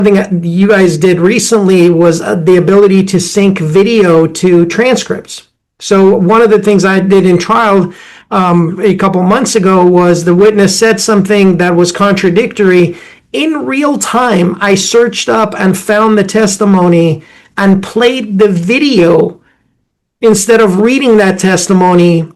that you guys did recently was the ability to sync video to transcripts. So one of the things I did in trial a couple months ago was the witness said something that was contradictory. In real time, I searched up and found the testimony and played the video instead of reading that testimony,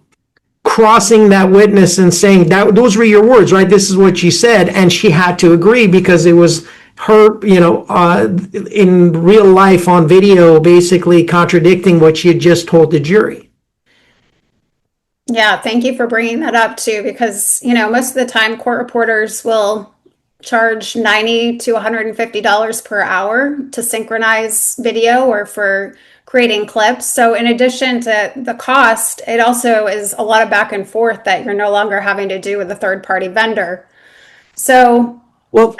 crossing that witness and saying, that those were your words, right? This is what you said. And she had to agree because it was her, in real life on video, basically contradicting what she had just told the jury. Yeah, thank you for bringing that up too, because, most of the time court reporters will charge $90 to $150 per hour to synchronize video or for creating clips. So in addition to the cost, it also is a lot of back and forth that you're no longer having to do with a third-party vendor. So, well,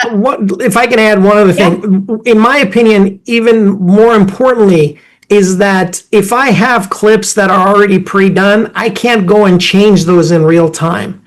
if I can add one other thing, in my opinion, even more importantly, is that if I have clips that are already pre-done, I can't go and change those in real time.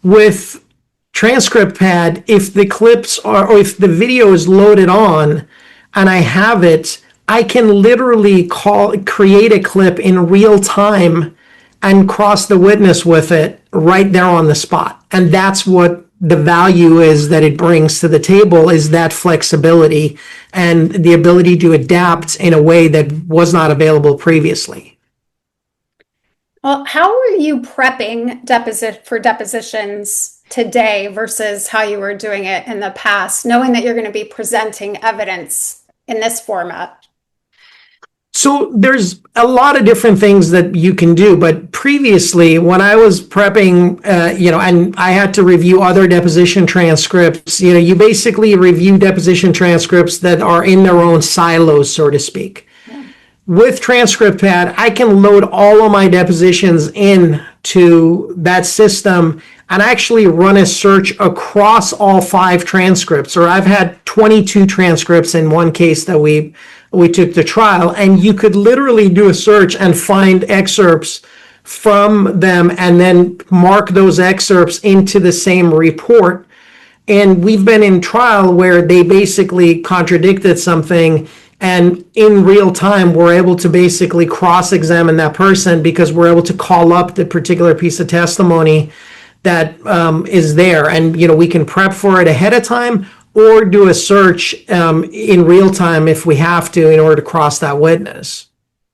With TranscriptPad, if the clips are, or if the video is loaded on and I have it, I can literally create a clip in real time and cross the witness with it right there on the spot. And that's what the value is that it brings to the table, is that flexibility and the ability to adapt in a way that was not available previously. Well, how are you prepping for depositions today versus how you were doing it in the past, knowing that you're going to be presenting evidence in this format? So there's a lot of different things that you can do, but previously when I was prepping, and I had to review other deposition transcripts, you basically review deposition transcripts that are in their own silos, so to speak. Yeah. With TranscriptPad, I can load all of my depositions into that system and actually run a search across all 5 transcripts, or I've had 22 transcripts in one case that we took to trial, and you could literally do a search and find excerpts from them and then mark those excerpts into the same report. And we've been in trial where they basically contradicted something, and in real time we're able to basically cross-examine that person because we're able to call up the particular piece of testimony that is there, and we can prep for it ahead of time or do a search in real time if we have to in order to cross that witness.